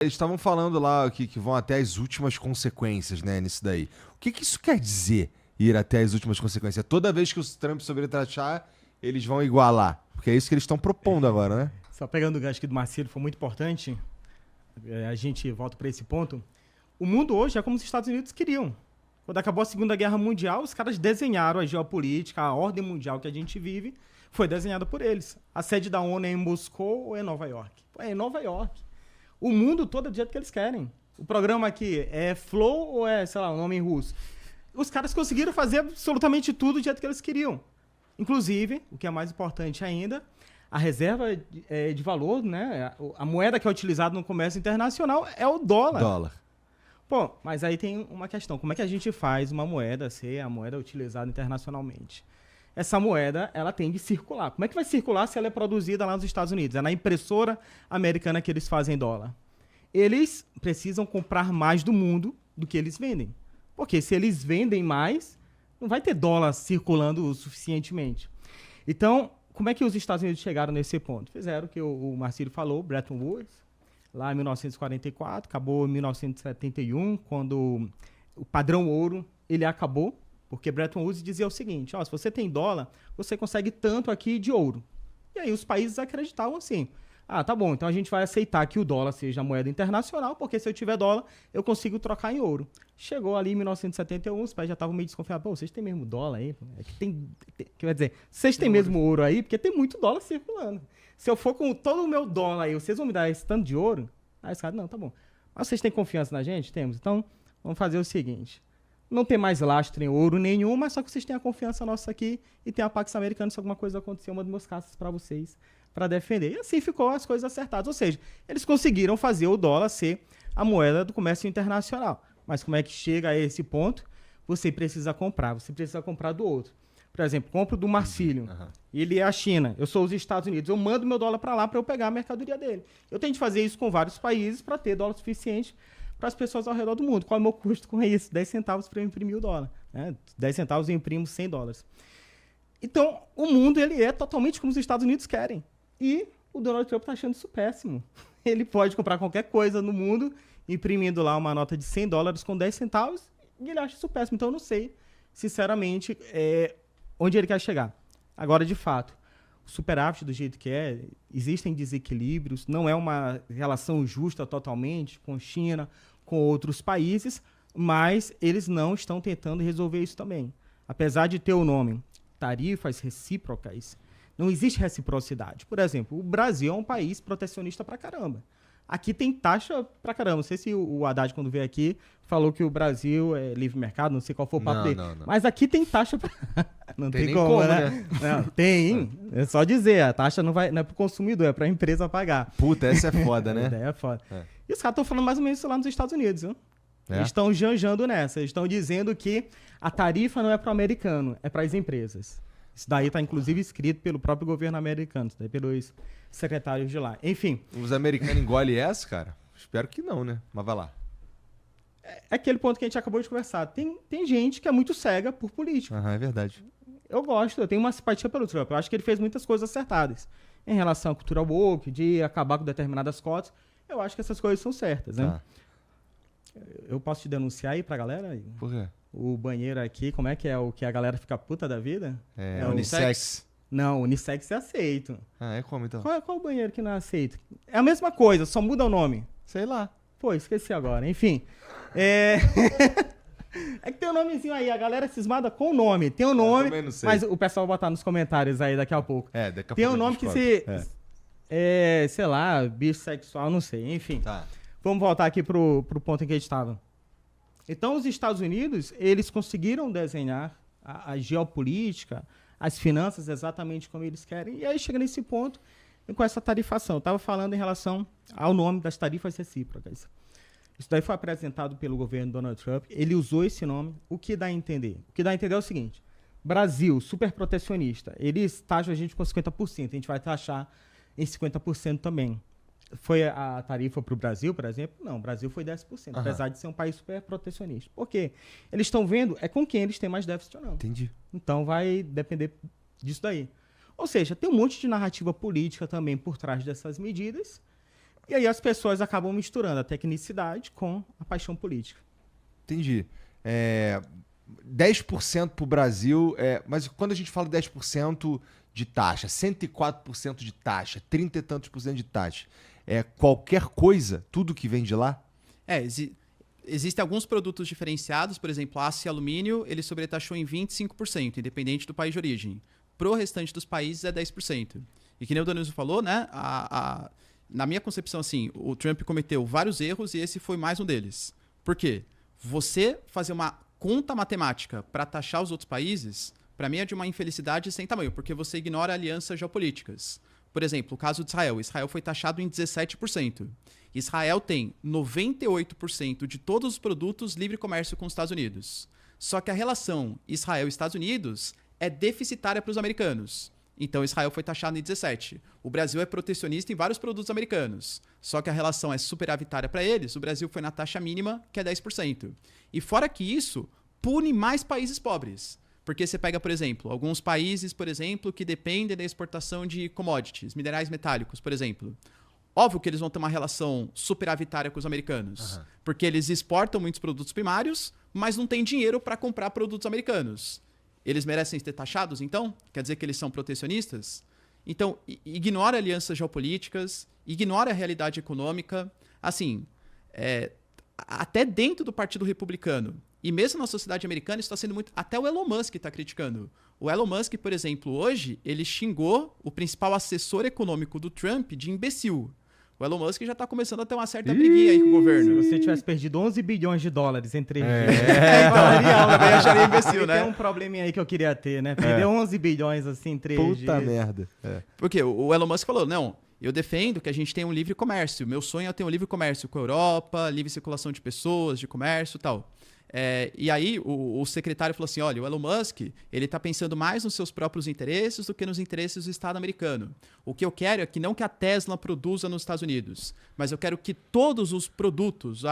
Eles estavam falando lá que vão até as últimas consequências, né, nisso daí. O que isso quer dizer, ir até as últimas consequências? Toda vez que o Trump sobretaxar, eles vão igualar. Porque é isso que eles estão propondo agora, né? Só pegando o gancho aqui do Marcelo, foi muito importante, a gente volta para esse ponto. O mundo hoje é como os Estados Unidos queriam. Quando acabou a Segunda Guerra Mundial, os caras desenharam a geopolítica, a ordem mundial que a gente vive, foi desenhada por eles. A sede da ONU é em Moscou ou é em Nova York? É em Nova York. O mundo todo é do jeito que eles querem. O programa aqui é Flow ou é, sei lá, o nome em russo? Os caras conseguiram fazer absolutamente tudo do jeito que eles queriam. Inclusive, o que é mais importante ainda, a reserva de valor, né? A moeda que é utilizada no comércio internacional é o dólar. Pô, mas aí tem uma questão. Como é que a gente faz uma moeda ser a moeda utilizada internacionalmente? Essa moeda, ela tem de circular. Como é que vai circular se ela é produzida lá nos Estados Unidos? É na impressora americana que eles fazem dólar. Eles precisam comprar mais do mundo do que eles vendem. Porque se eles vendem mais, não vai ter dólar circulando suficientemente. Então, como é que os Estados Unidos chegaram nesse ponto? Fizeram o que o Marcílio falou, Bretton Woods, lá em 1944, acabou em 1971, quando o padrão ouro ele acabou, porque Bretton Woods dizia o seguinte, se você tem dólar, você consegue tanto aqui de ouro. E aí os países acreditavam assim, tá bom, então a gente vai aceitar que o dólar seja a moeda internacional, porque se eu tiver dólar, eu consigo trocar em ouro. Chegou ali em 1971, os países já estavam meio desconfiados, vocês têm mesmo dólar aí? Quer dizer, vocês têm mesmo ouro aí? Porque tem muito dólar circulando. Se eu for com todo o meu dólar aí, vocês vão me dar esse tanto de ouro? Aí os caras, não, tá bom. Mas vocês têm confiança na gente? Temos. Então, vamos fazer o seguinte. Não tem mais lastro em ouro nenhum, mas só que vocês têm a confiança nossa aqui e tem a Pax Americana, se alguma coisa acontecer, eu mando meus caças para vocês, para defender. E assim ficou as coisas acertadas. Ou seja, eles conseguiram fazer o dólar ser a moeda do comércio internacional. Mas como é que chega a esse ponto? Você precisa comprar do outro. Por exemplo, compro do Marcílio, ele é a China, eu sou os Estados Unidos, eu mando meu dólar para lá para eu pegar a mercadoria dele. Eu tenho de fazer isso com vários países para ter dólar suficiente para as pessoas ao redor do mundo. Qual é o meu custo com isso? 10 centavos para eu imprimir o dólar. Né? 10 centavos eu imprimo 100 dólares. Então, o mundo ele é totalmente como os Estados Unidos querem. E o Donald Trump está achando isso péssimo. Ele pode comprar qualquer coisa no mundo, imprimindo lá uma nota de 100 dólares com 10 centavos, e ele acha isso péssimo. Então, eu não sei, sinceramente, onde ele quer chegar. Agora, de fato, o superávit do jeito que existem desequilíbrios, não é uma relação justa totalmente com China, com outros países, mas eles não estão tentando resolver isso também. Apesar de ter o nome tarifas recíprocas, não existe reciprocidade. Por exemplo, o Brasil é um país protecionista pra caramba. Aqui tem taxa pra caramba. Não sei se o Haddad, quando veio aqui, falou que o Brasil é livre mercado, não sei qual foi o papo dele. Não. Mas aqui tem taxa pra... Não tem como, né? Não, tem. É só dizer, a taxa não é pro consumidor, é pra empresa pagar. Puta, essa é foda, né? É foda. E os caras estão falando mais ou menos isso lá nos Estados Unidos, viu? Eles estão janjando nessa. Eles estão dizendo que a tarifa não é pro americano, é para as empresas. Isso daí está, inclusive, escrito pelo próprio governo americano, pelos secretários de lá. Enfim. Os americanos engolem essa, cara? Espero que não, né? Mas vai lá. É aquele ponto que a gente acabou de conversar. Tem gente que é muito cega por político. É verdade. Eu gosto, eu tenho uma simpatia pelo Trump. Eu acho que ele fez muitas coisas acertadas. Em relação à cultura woke, de acabar com determinadas cotas, eu acho que essas coisas são certas, né? Eu posso te denunciar aí pra galera? Por quê? O banheiro aqui, como é que é o que a galera fica puta da vida? É unissex? Não, unissex é aceito. É como então? Qual o banheiro que não é aceito? É a mesma coisa, só muda o nome. Sei lá. Pô, esqueci agora. Enfim. É que tem um nomezinho aí, a galera é cismada com o nome. Tem um nome, também não sei. mas o pessoal vai botar nos comentários aí daqui a pouco. Daqui a tem pouco um nome que se... sei lá, bissexual, não sei. Enfim. Tá. Vamos voltar aqui pro ponto em que a gente estava. Então, os Estados Unidos, eles conseguiram desenhar a geopolítica, as finanças exatamente como eles querem. E aí chega nesse ponto com essa tarifação. Eu estava falando em relação ao nome das tarifas recíprocas. Isso daí foi apresentado pelo governo Donald Trump. Ele usou esse nome. O que dá a entender? O que dá a entender é o seguinte. Brasil, super protecionista. Eles taxam a gente com 50%. A gente vai taxar em 50% também. Foi a tarifa para o Brasil, por exemplo? Não, o Brasil foi 10%, apesar de ser um país super protecionista. Por quê? Eles estão vendo com quem eles têm mais déficit ou não. Entendi. Então vai depender disso daí. Ou seja, tem um monte de narrativa política também por trás dessas medidas E aí as pessoas acabam misturando a tecnicidade com a paixão política. Entendi. 10% pro Brasil, mas quando a gente fala 10% de taxa, 104% de taxa, 30 e tantos por cento de taxa, qualquer coisa, tudo que vem de lá? Existem alguns produtos diferenciados, por exemplo, aço e alumínio, ele sobretaxou em 25%, independente do país de origem. Pro restante dos países é 10%. E que nem o Danilo falou, né? Na minha concepção, assim, o Trump cometeu vários erros e esse foi mais um deles. Por quê? Você fazer uma conta matemática para taxar os outros países, para mim é de uma infelicidade sem tamanho, porque você ignora alianças geopolíticas. Por exemplo, o caso de Israel. Israel foi taxado em 17%. Israel tem 98% de todos os produtos livre comércio com os Estados Unidos. Só que a relação Israel e Estados Unidos é deficitária para os americanos. Então, Israel foi taxado em 17%. O Brasil é protecionista em vários produtos americanos. Só que a relação é superavitária para eles. O Brasil foi na taxa mínima, que é 10%. E fora que isso, pune mais países pobres. Porque você pega, por exemplo, alguns países, por exemplo, que dependem da exportação de commodities, minerais metálicos, por exemplo. Óbvio que eles vão ter uma relação superavitária com os americanos. Uhum. Porque eles exportam muitos produtos primários, mas não têm dinheiro para comprar produtos americanos. Eles merecem ser taxados, então? Quer dizer que eles são protecionistas? Então, ignora alianças geopolíticas, ignora a realidade econômica. Assim, até dentro do Partido Republicano, e mesmo na sociedade americana, isso está sendo muito... Até o Elon Musk está criticando. O Elon Musk, por exemplo, hoje, ele xingou o principal assessor econômico do Trump de imbecil. O Elon Musk já está começando a ter uma certa briguinha aí com o governo. Se você tivesse perdido 11 bilhões de dólares em 3 dias... também acharia imbecil, né? Tem um probleminha aí que eu queria ter, né? Perder 11 bilhões assim em 3 dias. Puta merda. Porque o Elon Musk falou, não, eu defendo que a gente tenha um livre comércio. Meu sonho é ter um livre comércio com a Europa, livre circulação de pessoas, de comércio e tal. E aí o secretário falou assim, olha, o Elon Musk, ele está pensando mais nos seus próprios interesses do que nos interesses do Estado americano. O que eu quero é que não que a Tesla produza nos Estados Unidos, mas eu quero que todos os produtos,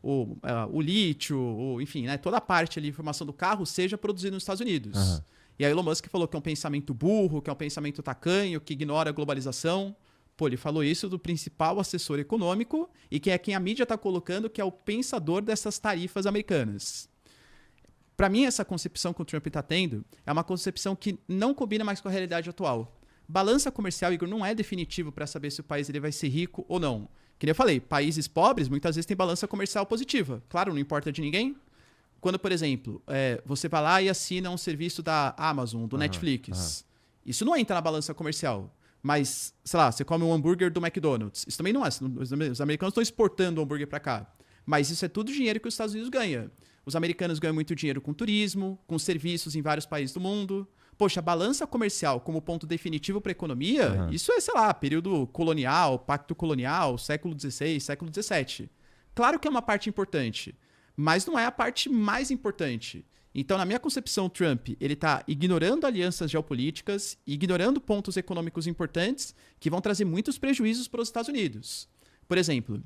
o lítio, enfim, né, toda a parte ali, informação do carro, seja produzida nos Estados Unidos. Uhum. E aí o Elon Musk falou que é um pensamento burro, que é um pensamento tacanho, que ignora a globalização. Pô, ele falou isso do principal assessor econômico e que é quem a mídia está colocando que é o pensador dessas tarifas americanas. Para mim, essa concepção que o Trump está tendo é uma concepção que não combina mais com a realidade atual. Balança comercial, Igor, não é definitivo para saber se o país ele vai ser rico ou não. Que nem eu falei, países pobres muitas vezes têm balança comercial positiva. Claro, não importa de ninguém. Quando, por exemplo, você vai lá e assina um serviço da Amazon, do Netflix. Isso não entra na balança comercial. Mas, sei lá, você come um hambúrguer do McDonald's. Isso também não é. Os americanos estão exportando o hambúrguer para cá. Mas isso é tudo dinheiro que os Estados Unidos ganham. Os americanos ganham muito dinheiro com turismo, com serviços em vários países do mundo. Poxa, a balança comercial como ponto definitivo para a economia, isso é, sei lá, período colonial, pacto colonial, século XVI, século XVII. Claro que é uma parte importante, mas não é a parte mais importante. Então, na minha concepção, o Trump ele está ignorando alianças geopolíticas, ignorando pontos econômicos importantes que vão trazer muitos prejuízos para os Estados Unidos. Por exemplo,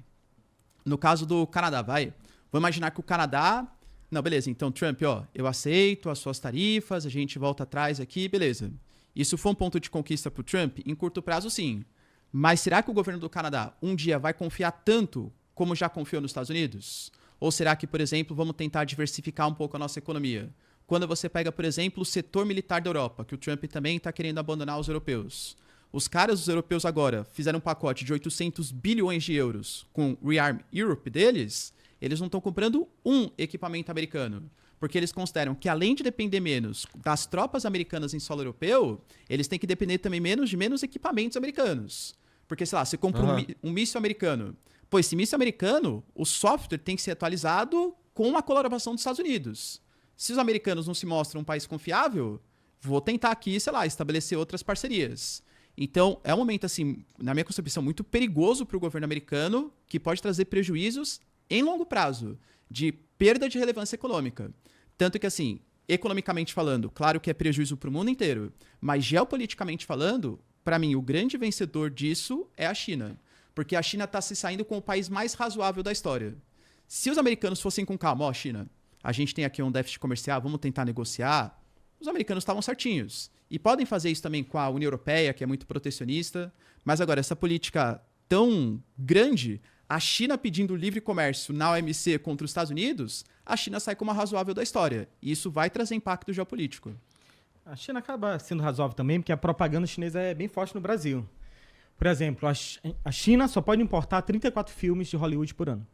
no caso do Canadá, vamos imaginar que o Canadá... Não, beleza, então, Trump, eu aceito as suas tarifas, a gente volta atrás aqui, beleza. Isso foi um ponto de conquista para o Trump? Em curto prazo, sim. Mas será que o governo do Canadá um dia vai confiar tanto como já confiou nos Estados Unidos? Ou será que, por exemplo, vamos tentar diversificar um pouco a nossa economia? Quando você pega, por exemplo, o setor militar da Europa, que o Trump também está querendo abandonar os europeus. Os europeus agora fizeram um pacote de 800 bilhões de euros com o Rearm Europe deles, eles não estão comprando um equipamento americano. Porque eles consideram que, além de depender menos das tropas americanas em solo europeu, eles têm que depender também de menos equipamentos americanos. Porque, sei lá, você compra um míssil americano. Pô, esse míssil americano, o software tem que ser atualizado com a colaboração dos Estados Unidos. Se os americanos não se mostram um país confiável, vou tentar aqui, sei lá, estabelecer outras parcerias. Então, é um momento, assim, na minha concepção, muito perigoso para o governo americano, que pode trazer prejuízos em longo prazo, de perda de relevância econômica. Tanto que, assim, economicamente falando, claro que é prejuízo para o mundo inteiro, mas geopoliticamente falando, para mim, o grande vencedor disso é a China. Porque a China está se saindo com o país mais razoável da história. Se os americanos fossem com calma, China, a gente tem aqui um déficit comercial, vamos tentar negociar, os americanos estavam certinhos. E podem fazer isso também com a União Europeia, que é muito protecionista. Mas agora, essa política tão grande, a China pedindo livre comércio na OMC contra os Estados Unidos, a China sai como a razoável da história. E isso vai trazer impacto geopolítico. A China acaba sendo razoável também, porque a propaganda chinesa é bem forte no Brasil. Por exemplo, a China só pode importar 34 filmes de Hollywood por ano.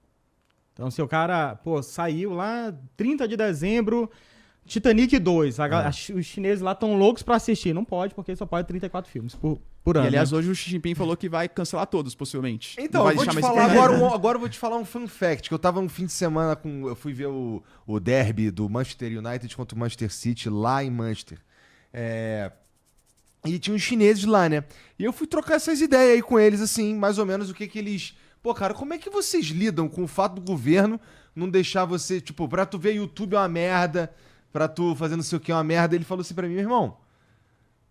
Então, se o cara, saiu lá 30 de dezembro, Titanic 2, os chineses lá estão loucos pra assistir. Não pode, porque só pode 34 filmes por ano. E, aliás, hoje o Xi Jinping falou que vai cancelar todos, possivelmente. Então, vai eu vou te falar agora eu vou te falar um fun fact, que eu tava um fim de semana eu fui ver o derby do Manchester United contra o Manchester City lá em Manchester. E tinha uns chineses lá, né? E eu fui trocar essas ideias aí com eles, assim, mais ou menos o que eles... Pô, cara, como é que vocês lidam com o fato do governo não deixar você, tipo, pra tu ver YouTube é uma merda, pra tu fazer não sei o que é uma merda? Ele falou assim pra mim, meu irmão,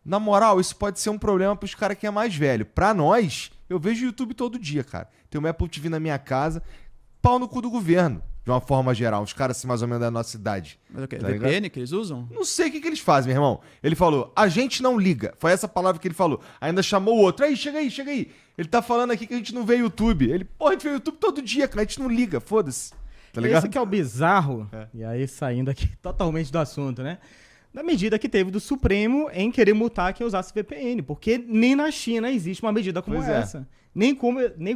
na moral, isso pode ser um problema pros caras que é mais velho. Pra nós, eu vejo YouTube todo dia, cara. Tem uma Apple TV na minha casa, pau no cu do governo, de uma forma geral. Os caras, assim, mais ou menos da nossa idade. Mas o quê? Tá VPN ligado? que eles usam? Não sei o que eles fazem, meu irmão. Ele falou, a gente não liga. Foi essa palavra que ele falou. Ainda chamou o outro. Aí, chega aí, chega aí. Ele tá falando aqui que a gente não vê YouTube. Ele, pô, a gente vê YouTube todo dia, cara. A gente não liga, foda-se. Tá ligado? Esse que é o bizarro, e aí saindo aqui totalmente do assunto, né? Da medida que teve do Supremo em querer multar quem usasse VPN, porque nem na China existe uma medida como Pois é. essa. Nem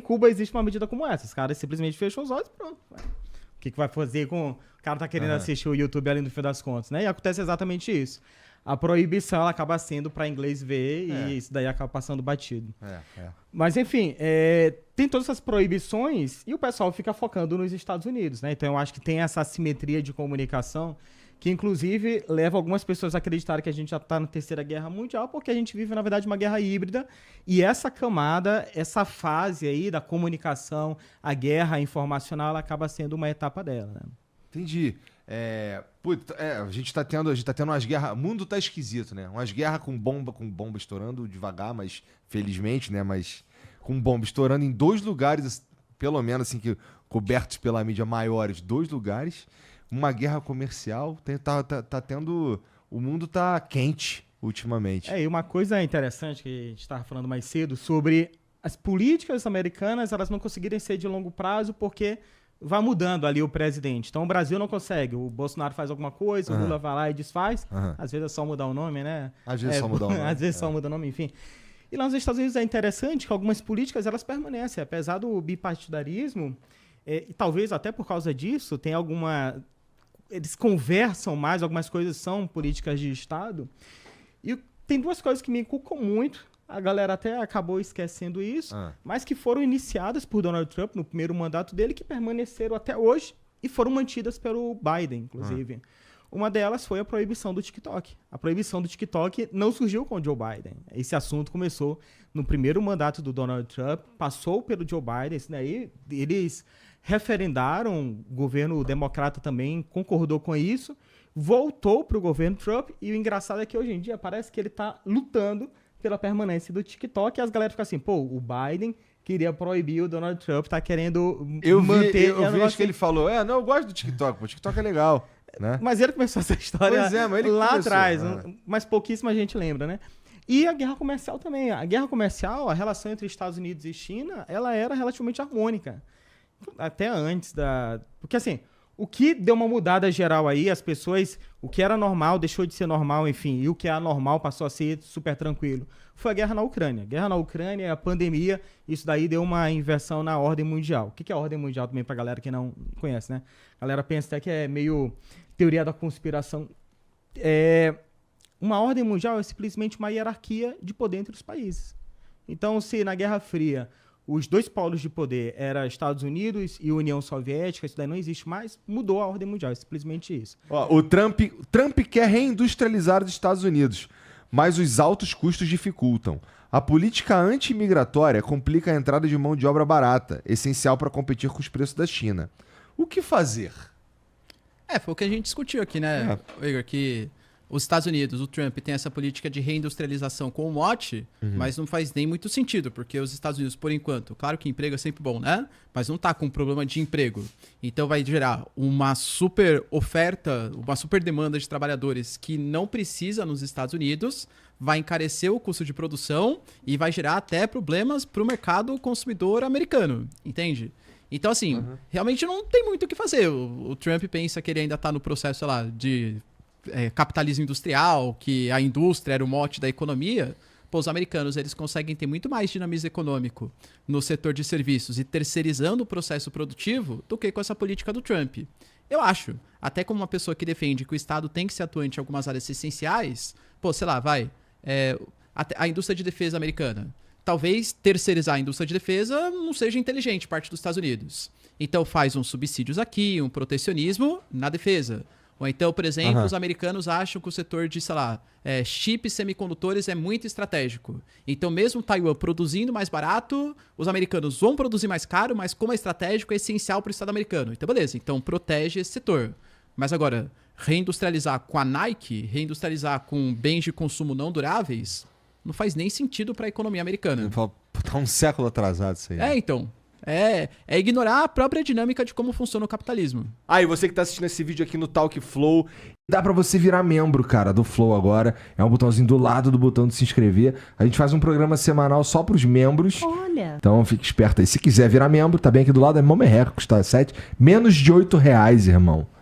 Cuba existe uma medida como essa. Os caras simplesmente fecham os olhos e pronto. O que vai fazer com... O cara tá querendo assistir o YouTube ali no fim das contas, né? E acontece exatamente isso. A proibição, ela acaba sendo para inglês ver e isso daí acaba passando batido. Mas, enfim, tem todas essas proibições e o pessoal fica focando nos Estados Unidos, né? Então, eu acho que tem essa assimetria de comunicação que, inclusive, leva algumas pessoas a acreditarem que a gente já está na Terceira Guerra Mundial, porque a gente vive, na verdade, uma guerra híbrida e essa camada, essa fase aí da comunicação, a guerra informacional, ela acaba sendo uma etapa dela, né? Entendi. A gente tá tendo umas guerras. O mundo tá esquisito, né? Umas guerras com bomba estourando devagar, mas felizmente, né? Mas com bomba estourando em 2 lugares, pelo menos assim, que cobertos pela mídia maiores, 2 lugares. Uma guerra comercial. Tá tendo. O mundo tá quente ultimamente. E uma coisa interessante que a gente estava falando mais cedo sobre as políticas americanas, elas não conseguirem ser de longo prazo porque vai mudando ali o presidente. Então o Brasil não consegue. O Bolsonaro faz alguma coisa, o Lula vai lá e desfaz. Às vezes é só mudar o nome, né? Às vezes só mudar o nome. Às vezes só muda o nome, enfim. E lá nos Estados Unidos é interessante que algumas políticas elas permanecem. Apesar do bipartidarismo, e talvez até por causa disso, tem alguma... Eles conversam mais, algumas coisas são políticas de Estado. E tem 2 coisas que me inculcam muito. A galera até acabou esquecendo isso, mas que foram iniciadas por Donald Trump no primeiro mandato dele, que permaneceram até hoje e foram mantidas pelo Biden, inclusive. Uma delas foi a proibição do TikTok. A proibição do TikTok não surgiu com o Joe Biden. Esse assunto começou no primeiro mandato do Donald Trump, passou pelo Joe Biden, isso daí, eles referendaram, o governo democrata também concordou com isso, voltou para o governo Trump, e o engraçado é que hoje em dia parece que ele está lutando pela permanência do TikTok, e as galera ficam assim, o Biden queria proibir, o Donald Trump tá querendo manter... Eu vi que ele falou, eu gosto do TikTok, o TikTok é legal, né? Mas ele começou essa história mas ele lá começou, atrás, mas pouquíssima gente lembra, né? E a guerra comercial também. A guerra comercial, a relação entre Estados Unidos e China, ela era relativamente harmônica. Até antes da... Porque assim... O que deu uma mudada geral aí, as pessoas, o que era normal deixou de ser normal, enfim, e o que é anormal passou a ser super tranquilo. Foi a guerra na Ucrânia. A guerra na Ucrânia, a pandemia, isso daí deu uma inversão na ordem mundial. O que é a ordem mundial também pra galera que não conhece, né? A galera pensa até que é meio teoria da conspiração. Uma ordem mundial é simplesmente uma hierarquia de poder entre os países. Então, se na Guerra Fria os 2 polos de poder eram Estados Unidos e União Soviética, isso daí não existe mais, mudou a ordem mundial, é simplesmente isso. O Trump quer reindustrializar os Estados Unidos, mas os altos custos dificultam. A política anti-imigratória complica a entrada de mão de obra barata, essencial para competir com os preços da China. O que fazer? Foi o que a gente discutiu aqui, né, Igor? Que os Estados Unidos, o Trump, tem essa política de reindustrialização com o mote, mas não faz nem muito sentido, porque os Estados Unidos, por enquanto, claro que emprego é sempre bom, né? Mas não tá com problema de emprego. Então vai gerar uma super oferta, uma super demanda de trabalhadores que não precisa nos Estados Unidos, vai encarecer o custo de produção e vai gerar até problemas para o mercado consumidor americano, entende? Então, assim, realmente não tem muito o que fazer. O Trump pensa que ele ainda tá no processo, sei lá, de capitalismo industrial, que a indústria era o mote da economia. Pô, os americanos, eles conseguem ter muito mais dinamismo econômico no setor de serviços e terceirizando o processo produtivo do que com essa política do Trump. Eu acho, até como uma pessoa que defende que o Estado tem que ser atuante em algumas áreas essenciais, pô, sei lá, a indústria de defesa americana. Talvez terceirizar a indústria de defesa não seja inteligente parte dos Estados Unidos. Então faz uns subsídios aqui, um protecionismo na defesa. Ou então, por exemplo, os americanos acham que o setor de, sei lá, chips semicondutores é muito estratégico. Então, mesmo Taiwan produzindo mais barato, os americanos vão produzir mais caro, mas como é estratégico, é essencial para o Estado americano. Então, beleza. Então, protege esse setor. Mas agora, reindustrializar com a Nike, reindustrializar com bens de consumo não duráveis, não faz nem sentido para a economia americana. Tá um século atrasado isso aí. Então. É ignorar a própria dinâmica de como funciona o capitalismo. E você que tá assistindo esse vídeo aqui no Talk Flow, dá pra você virar membro, cara, do Flow agora. É um botãozinho do lado do botão de se inscrever. A gente faz um programa semanal só pros membros. Olha. Então fique esperto aí. Se quiser virar membro, tá bem aqui do lado, é mó merreca, custa menos de R$8, irmão.